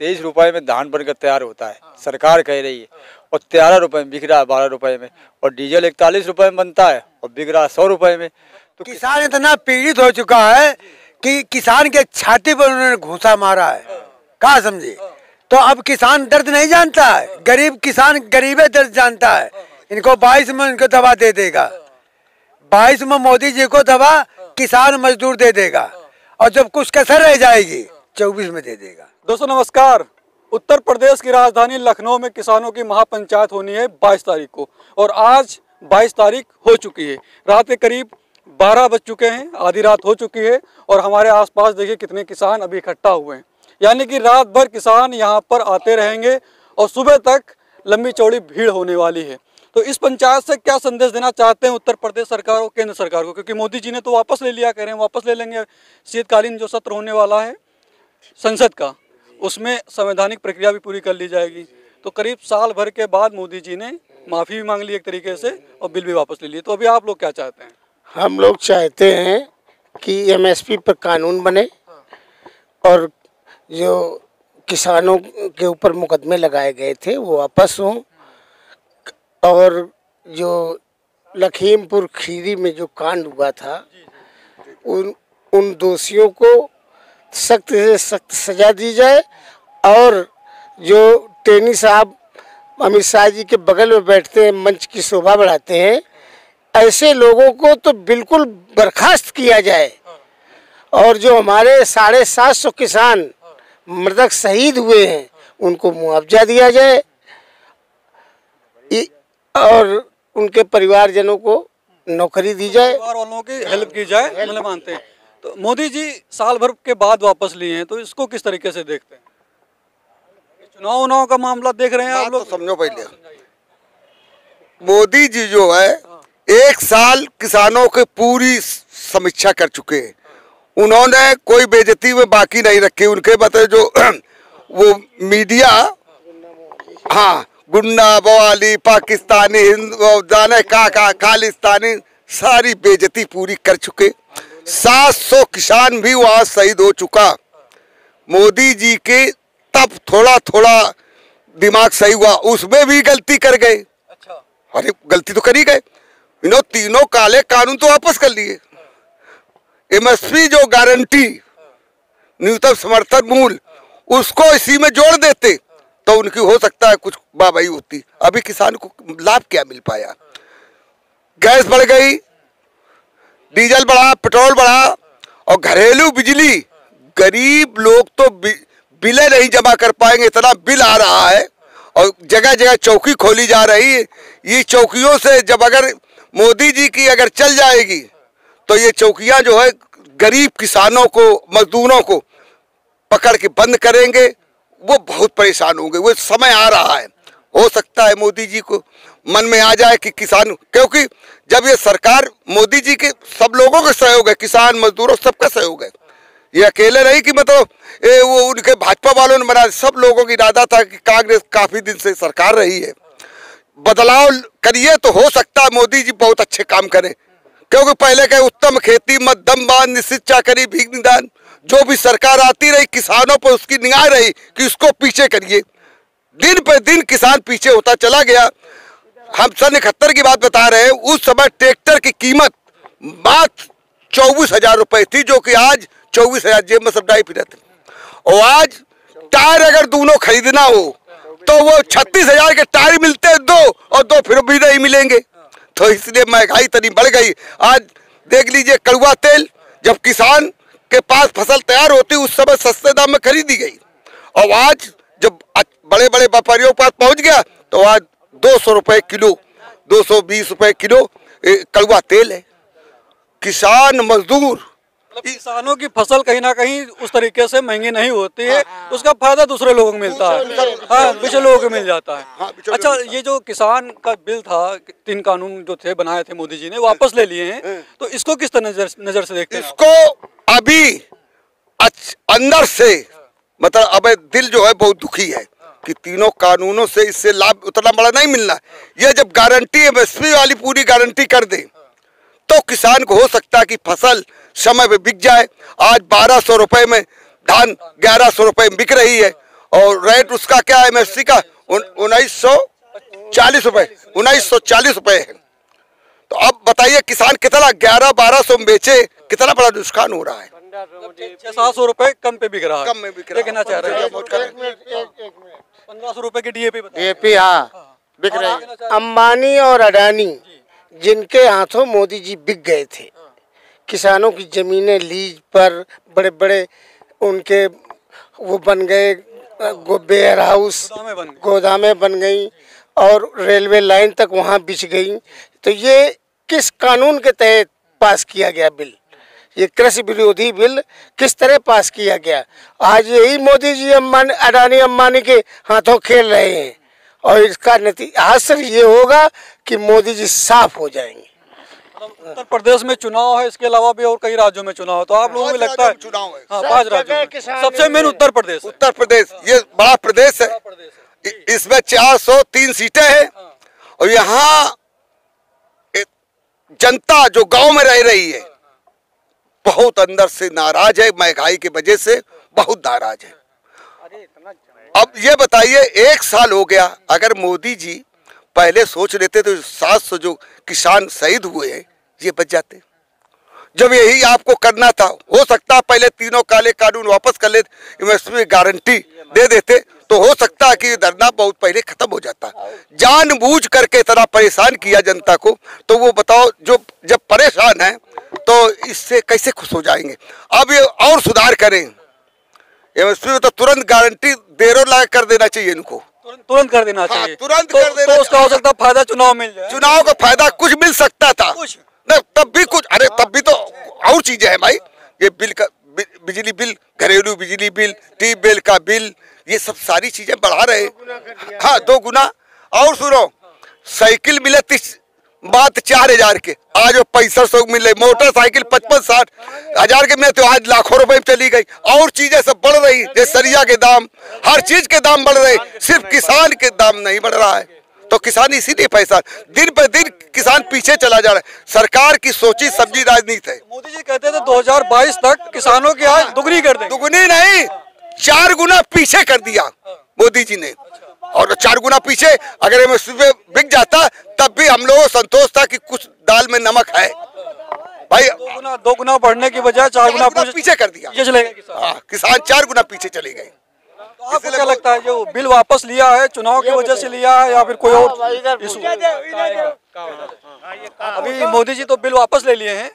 23 रुपए में धान बनकर तैयार होता है, सरकार कह रही है, और 13 रुपए में बिक रहा है, 12 रुपए में। और डीजल 41 रुपए में बनता है और बिक रहा है 100 रुपए में। तो किसान इतना पीड़ित हो चुका है कि किसान के छाती पर उन्होंने घूंसा मारा है, कहा समझे। तो अब किसान दर्द नहीं जानता है, गरीब किसान गरीबे दर्द जानता है। इनको 22 में इनको दवा दे देगा, 22 में मोदी जी को दवा किसान मजदूर दे देगा, और जब कुछ कसर रह जाएगी 24 में दे देगा। दोस्तों नमस्कार। उत्तर प्रदेश की राजधानी लखनऊ में किसानों की महापंचायत होनी है 22 तारीख को, और आज 22 तारीख हो चुकी है। रात के करीब 12 बज चुके हैं, आधी रात हो चुकी है, और हमारे आसपास देखिए कितने किसान अभी इकट्ठा हुए हैं। यानी कि रात भर किसान यहाँ पर आते रहेंगे और सुबह तक लंबी चौड़ी भीड़ होने वाली है। तो इस पंचायत से क्या संदेश देना चाहते हैं उत्तर प्रदेश सरकार और केंद्र सरकार को, क्योंकि मोदी जी ने तो वापस ले लिया, कह रहे हैं वापस ले लेंगे। शीतकालीन जो सत्र होने वाला है संसद का, उसमें संवैधानिक प्रक्रिया भी पूरी कर ली जाएगी। तो करीब साल भर के बाद मोदी जी ने माफ़ी भी मांग ली एक तरीके से, और बिल भी वापस ले लिए। तो अभी आप लोग क्या चाहते हैं? हम लोग चाहते हैं कि एमएसपी पर कानून बने, और जो किसानों के ऊपर मुकदमे लगाए गए थे वो वापस हों, और जो लखीमपुर खीरी में जो कांड हुआ था उन दोषियों को सख्त से सख्त सजा दी जाए। और जो टेनी साहब अमित शाह जी के बगल में बैठते हैं, मंच की शोभा बढ़ाते हैं, ऐसे लोगों को तो बिल्कुल बर्खास्त किया जाए। और जो हमारे 750 किसान मृतक शहीद हुए हैं उनको मुआवजा दिया जाए, और उनके परिवारजनों को नौकरी दी जाए, परिवार वालों की हेल्प की जाए, मतलब मानते हैं। तो मोदी जी साल भर के बाद वापस लिए हैं, तो इसको किस तरीके से देखते हैं? चुनाव का मामला देख रहे हैं आप लोग? समझो, पहले मोदी जी जो है 1 साल किसानों की पूरी समीक्षा कर चुके हैं। उन्होंने कोई बेइज्जती में बाकी नहीं रखी। उनके मतलब जो वो मीडिया, हाँ, गुंडा बवाली पाकिस्तानी हिंदू जाने का खालिस्तानी, सारी बेइज्जती पूरी कर चुके। 700 किसान भी वहाँ शहीद हो चुका। मोदी जी के तब थोड़ा थोड़ा दिमाग सही हुआ, उसमें भी गलती कर गए। अच्छा, अरे गलती तो कर ही गए। इन्होंने तीनों काले कानून तो वापस कर लिए। एमएसपी जो गारंटी, न्यूनतम समर्थन मूल्य, उसको इसी में जोड़ देते तो उनकी हो सकता है कुछ वाहवाही होती। अभी किसान को लाभ क्या मिल पाया? गैस बढ़ गई, डीजल बढ़ा, पेट्रोल बढ़ा, और घरेलू बिजली, गरीब लोग तो बिलें नहीं जमा कर पाएंगे, इतना बिल आ रहा है। और जगह जगह चौकी खोली जा रही है। ये चौकियों से जब अगर मोदी जी की अगर चल जाएगी तो ये चौकियां जो है गरीब किसानों को, मजदूरों को पकड़ के बंद करेंगे, वो बहुत परेशान होंगे। वो समय आ रहा है, हो सकता है मोदी जी को मन में आ जाए कि किसान, क्योंकि जब ये सरकार मोदी जी के सब लोगों का सहयोग है, किसान मजदूरों सबका सहयोग है। ये अकेले नहीं कि मतलब वो उनके भाजपा वालों ने बना, सब लोगों की इरादा था कि कांग्रेस काफी दिन से सरकार रही है, बदलाव करिए तो हो सकता है मोदी जी बहुत अच्छे काम करें। क्योंकि पहले के उत्तम खेती, मध्यम बांध, निश्चित चाकरी, भीख निदान, जो भी सरकार आती रही किसानों पर उसकी निगाह रही कि इसको पीछे करिए। दिन पे दिन किसान पीछे होता चला गया। हम सन 71 की बात बता रहे हैं, उस समय ट्रैक्टर की कीमत मात्र 24,000 रुपए थी, जो कि आज 24,000 जेब में सब डाई फिरत। और आज टायर अगर दोनों खरीदना हो तो वो 36,000 के टायर मिलते हैं 2, और 2 फिर भी नहीं मिलेंगे। तो इसलिए महंगाई इतनी बढ़ गई। आज देख लीजिए, कड़वा तेल जब किसान के पास फसल तैयार होती उस समय सस्ते दाम में खरीदी गई, और आज जब बड़े बड़े व्यापारियों के पास पहुंच गया तो आज 200 रुपए किलो, 220 रुपए किलो कड़वा तेल है। किसान मजदूर, किसानों की फसल कहीं ना कहीं उस तरीके से महंगी नहीं होती है, उसका फायदा दूसरे लोगों को मिलता है, हाँ, पिछले लोगों को मिल जाता है। अच्छा, ये जो किसान का बिल था, 3 कानून जो थे बनाए थे मोदी जी ने, वापस ले लिए हैं, तो इसको किस तरह नजर से देखते हैं? इसको अभी अंदर से मतलब अब दिल जो है बहुत दुखी है कि तीनों कानूनों से इससे लाभ उतना बड़ा नहीं मिलना। ये जब गारंटी एमएसपी वाली पूरी गारंटी कर दे तो किसान को हो सकता है कि फसल समय पे बिक जाए। आज 1200 रुपए में धान 1100 रुपए में बिक रही है, और रेट उसका क्या है एमएसपी का 1940 रुपए 1940 रुपए है। तो अब बताइए किसान कितना 1100-1200 में बेचे, कितना बड़ा नुकसान हो रहा है। 600-700 रुपए कम पे बिक रहा है, कम में बिक रहा है। कहना चाह रहे हैं 1500 रुपए की डीएपी हाँ बिक रही। अंबानी और अडानी जिनके हाथों मोदी जी बिक गए थे, किसानों की जमीनें लीज पर बड़े बड़े उनके वो बन गए, वेयर हाउस गोदामें बन गई और रेलवे लाइन तक वहाँ बिछ गई। तो ये किस कानून के तहत पास किया गया बिल? ये कृषि विरोधी बिल किस तरह पास किया गया? आज यही मोदी जी अडानी अंबानी के हाथों खेल रहे हैं और इसका हासिल ये होगा कि मोदी जी साफ हो जाएंगे। उत्तर प्रदेश में चुनाव है, इसके अलावा भी और कई राज्यों में चुनाव है, तो आप लोगों को लगता है चुनाव है? हाँ, 5 राज्यों में सबसे मेन उत्तर प्रदेश ये बड़ा प्रदेश है। इसमें 403 सीटें हैं और यहाँ जनता जो गांव में रह रही है बहुत अंदर से नाराज है, महंगाई की वजह से बहुत नाराज है। अब ये बताइए 1 साल हो गया, अगर मोदी जी पहले सोच लेते तो 700 जो किसान शहीद हुए हैं ये बच जाते। जब यही आपको करना था, हो सकता है पहले तीनों काले कानून वापस कर लेते, एमएसपी गारंटी दे देते तो हो सकता है कि धरना बहुत पहले खत्म हो जाता। जानबूझ करके इतना परेशान किया जनता को, तो वो बताओ जो जब परेशान है तो इससे कैसे खुश हो जाएंगे। अब ये और सुधार करें, एमएसपी में तो तुरंत गारंटी देर लगा कर देना चाहिए इनको, तुरंत कर देना चाहिए। तुरंत कर देना। तो उसका हो सकता है फायदा चुनाव मिल जाए। चुनाव का फायदा कुछ मिल सकता था न, तब भी कुछ, अरे तब भी तो और चीजें हैं भाई, ये बिल का बिजली बिल, घरेलू बिजली बिल, ट्यूब बिल का बिल, ये सब सारी चीजें बढ़ा रहे। हाँ 2 गुना। और सुनो, साइकिल मिले 4000 के, आज वो 6500 मिले। मोटरसाइकिल 55-60 हजार के मिले तो आज लाखों रुपए में चली गई। और चीजें सब बढ़ रही, जैसे सरिया के दाम, हर चीज के दाम बढ़ रहे, सिर्फ किसान के दाम नहीं बढ़ रहा है। तो किसान इसीलिए पैसा दिन पर दिन किसान पीछे चला जा रहा है। सरकार की सोची समझी राजनीति है। मोदी जी कहते थे 2022 तक किसानों की आय दुगनी कर देंगे। दुगनी नहीं, 4 गुना पीछे कर दिया मोदी जी ने। और 4 गुना पीछे अगर एमएसपी पे बिक जाता तब भी हम लोगों को संतोष था कि कुछ दाल में नमक है भाई। 2 गुना बढ़ने की बजाय 4 गुना पीछे कर दिया। ये चलेगा किसान 4 गुना पीछे चले गए। तो आपको क्या लगता है जो बिल वापस लिया है चुनाव की वजह से लिया है या फिर कोई और इशू? अभी मोदी जी तो बिल वापस ले लिए हैं,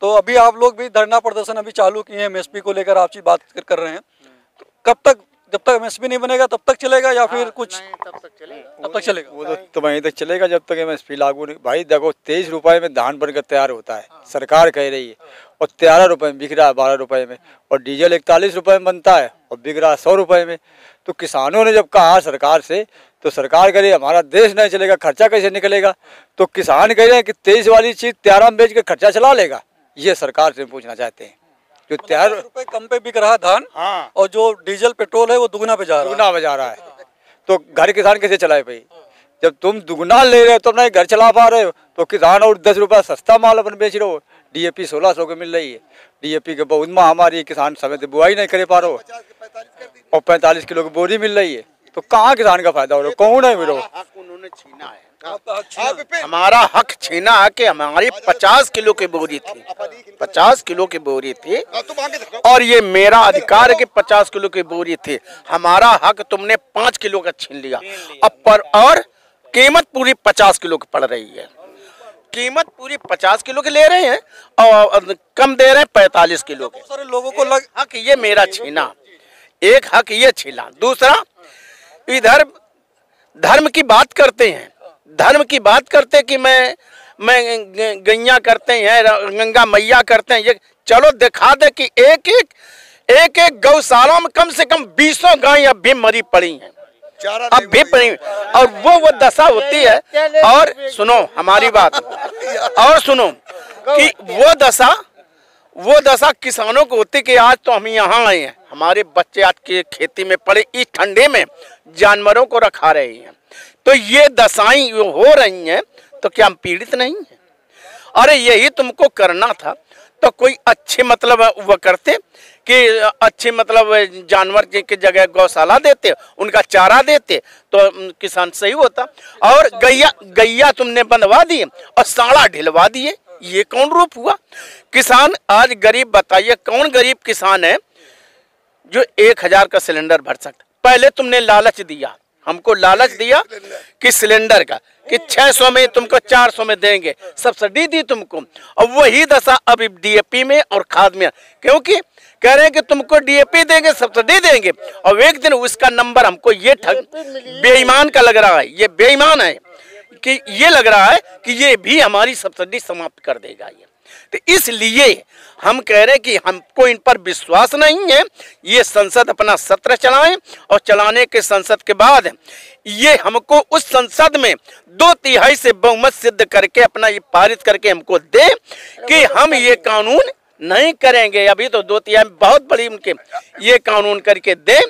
तो अभी आप लोग भी धरना प्रदर्शन अभी चालू किए हैं, एमएसपी को लेकर आपसी बात कर रहे हैं। तो कब तक, जब तक एमएसपी नहीं बनेगा तब तक चलेगा या फिर कुछ? तब तक चलेगा। वो तो वहीं तक चलेगा जब तक एमएसपी लागू नहीं। भाई देखो 23 रुपए में धान बनकर तैयार होता है, सरकार कह रही है, और 13 रुपए में बिक रहा है, 12 रुपए में। और डीजल 41 रुपए में बनता है और बिक रहा है 100 रुपए में। तो किसानों ने जब कहा सरकार से, तो सरकार कह रही है हमारा देश नहीं चलेगा, खर्चा कैसे निकलेगा? तो किसान कह रहे हैं कि 23 वाली चीज 13 में बेच के खर्चा चला लेगा। ये सरकार से पूछना चाहते हैं। जो 13 रुपए कम पे बिक रहा है धान, हाँ, और जो डीजल पेट्रोल है वो दुगना पे जा रहा है। तो घर किसान कैसे चलाए भाई? जब तुम दुगना ले रहे हो तो अपना घर चला पा रहे हो, तो किसान और 10 रुपया सस्ता माल अपन बेच रहे हो। डीएपी 1600 के मिल रही है, डीएपी के बहुत महामारी, किसान समय से बुआई नहीं कर पा रहे हो, और 45 किलो की बोरी मिल रही है। तो कहाँ किसान का फायदा हो रहा है? कौन है मेरे? उन्होंने छीना है, हमारा हक छीना है कि हमारी 50 किलो की बोरी थी, 50 किलो की बोरी थी, और ये मेरा अधिकार है कि 50 किलो की बोरी थी। हमारा हक तुमने 5 किलो का छीन लिया। अब पर और कीमत पूरी 50 किलो की पड़ रही है, कीमत पूरी 50 किलो की ले रहे हैं और कम दे रहे हैं 45 किलो के। सारे लोगों को हक ये मेरा छीना, एक हक ये छीना। दूसरा, इधर धर्म की बात करते हैं, धर्म की बात करते कि मैं गैया करते हैं, गंगा मैया करते हैं। ये चलो दिखा दे कि एक गौशाला में कम से कम 20 गाय अब भी मरी पड़ी हैं, अब भी पड़ी, और वो दशा होती है। और सुनो हमारी बात, और सुनो कि वो दशा किसानों को होती कि आज तो हम यहाँ आए हैं, हमारे बच्चे आज के खेती में पड़े, इस ठंडे में जानवरों को रखा रहे हैं, तो ये दशाएं हो रही हैं, तो क्या हम पीड़ित नहीं हैं? अरे यही तुमको करना था, तो कोई अच्छे मतलब वो करते कि अच्छे मतलब जानवर की जगह गौशाला देते, उनका चारा देते तो किसान सही होता। और गैया तुमने बंधवा दिए और साड़ा ढिलवा दिए, ये कौन रूप हुआ? किसान आज गरीब, बताइए कौन गरीब किसान है जो 1000 का सिलेंडर भर सकता? पहले तुमने लालच दिया, हमको लालच दिया कि सिलेंडर का कि 600 में तुमको 400 में देंगे, सब्सिडी दी तुमको। और वही दशा अब डीएपी में और खाद में, क्योंकि कह रहे हैं कि तुमको डीएपी देंगे, सब्सिडी देंगे, और एक दिन उसका नंबर हमको ये बेईमान का लग रहा है, ये बेईमान है कि ये लग रहा है कि ये भी हमारी सब्सिडी समाप्त कर देगा ये। तो इसलिए हम कह रहे हैं कि हमको इन पर विश्वास नहीं है। ये संसद अपना सत्र चलाएं और चलाने के संसद के बाद ये हमको उस संसद में 2/3 से बहुमत सिद्ध करके अपना ये पारित करके हमको दे कि हम ये कानून नहीं करेंगे। अभी तो 2/3 बहुत बड़ी उनके ये कानून करके दे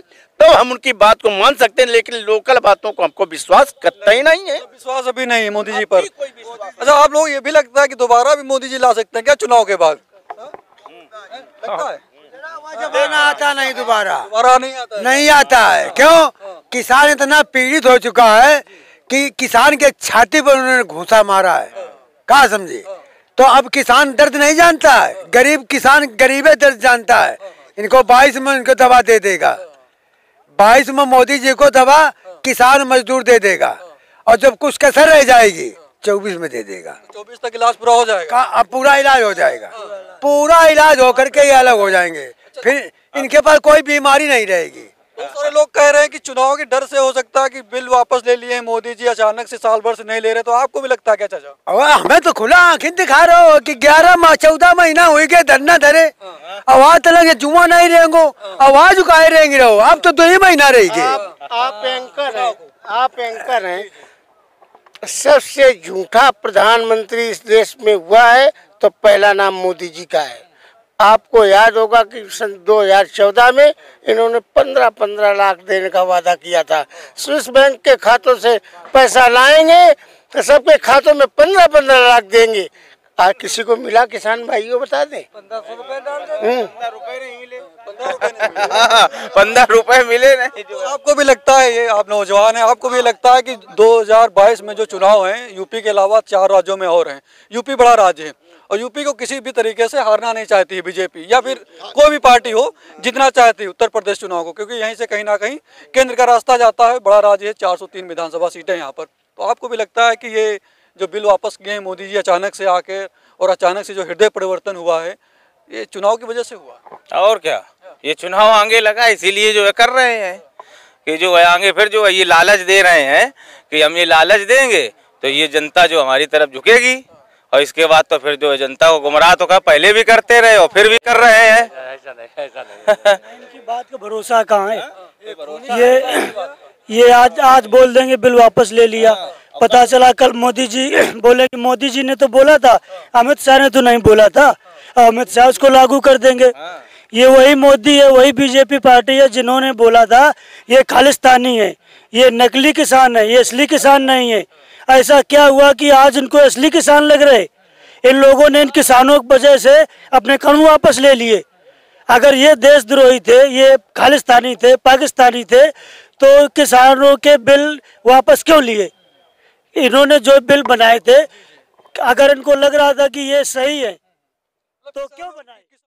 तो हम उनकी बात को मान सकते हैं, लेकिन लोकल बातों को हमको विश्वास करता ही नहीं है। विश्वास अभी नहीं है मोदी जी पर। अच्छा, आप लोग ये भी लगता है कि दोबारा भी मोदी जी ला सकते हैं क्या चुनाव के बाद? लगता है देना आता नहीं, दोबारा नहीं आता है। क्यों? किसान इतना पीड़ित हो चुका है कि किसान के छाती पर उन्होंने घूंसा मारा है। कहा समझे? तो अब किसान दर्द नहीं जानता है, गरीब किसान गरीबे दर्द जानता है। इनको 22 में इनको दवा दे देगा, 22 में मोदी जी को दवा किसान मजदूर दे देगा, और जब कुछ कसर रह जाएगी 24 में दे देगा। 24 तक इलाज पूरा हो जाएगा। अब पूरा इलाज हो जाएगा, पूरा इलाज होकर के ये अलग हो जाएंगे, फिर इनके पास कोई बीमारी नहीं रहेगी। बहुत सारे लोग कह रहे हैं कि चुनाव के डर से हो सकता है कि बिल वापस ले लिए मोदी जी, अचानक से साल भर से नहीं ले रहे, तो आपको भी लगता है क्या चाचा? अब हमें तो खुला आंखें दिखा रहे हो कि 14 महीना हुई गए धरना धरे, आवाज तक जुआ नहीं रहेंगे, आवाज उकाए रहेंगे रहो। अब तो 2 ही महीना रहेगी। आप एंकर हैं। सबसे झूठा प्रधानमंत्री इस देश में हुआ है तो पहला नाम मोदी जी का है। आपको याद होगा कि सन 2014 में इन्होंने 15-15 लाख देने का वादा किया था। स्विस बैंक के खातों से पैसा लाएंगे तो सबके खातों में 15-15 लाख देंगे। आज किसी को मिला? किसान भाइयों बता दें। 15 रुपए मिले नहीं। आपको भी लगता है, ये आप नौजवान हैं, आपको भी लगता है कि 2022 में जो चुनाव हैं यूपी के अलावा 4 राज्यों में और हैं, यूपी बड़ा राज्य है और यूपी को किसी भी तरीके से हारना नहीं चाहती है बीजेपी या फिर कोई भी पार्टी हो जीतना चाहती है उत्तर प्रदेश चुनाव को, क्योंकि यहीं से कहीं ना कहीं केंद्र का रास्ता जाता है। बड़ा राज्य है, 403 विधानसभा सीटें यहाँ पर। तो आपको भी लगता है कि ये जो बिल वापस किए हैं मोदी जी अचानक से आके, और अचानक से जो हृदय परिवर्तन हुआ है, ये चुनाव की वजह से हुआ? और क्या, ये चुनाव आगे लगा इसीलिए जो है कर रहे हैं कि जो है आगे फिर जो है ये लालच दे रहे हैं कि हम ये लालच देंगे तो ये जनता जो हमारी तरफ झुकेगी, और इसके बाद तो फिर जो है जनता को गुमराह तो पहले भी करते रहे और फिर भी कर रहे हैं। ऐसा नहीं इनकी बात का भरोसा कहाँ है? ये आज बोल देंगे बिल वापस ले लिया, पता चला कल मोदी जी बोले कि मोदी जी ने तो बोला था, अमित शाह ने तो नहीं बोला था, अमित शाह उसको लागू कर देंगे। ये वही मोदी है, वही बीजेपी पार्टी है जिन्होंने बोला था ये खालिस्तानी है, ये नकली किसान है, ये असली किसान नहीं है। ऐसा क्या हुआ कि आज इनको असली किसान लग रहे? इन लोगों ने इन किसानों की वजह से अपने कानून वापस ले लिए। अगर ये देशद्रोही थे, ये खालिस्तानी थे, पाकिस्तानी थे, तो किसानों के बिल वापस क्यों लिए? इन्होंने जो बिल बनाए थे, अगर इनको लग रहा था कि ये सही है तो क्यों बनाए?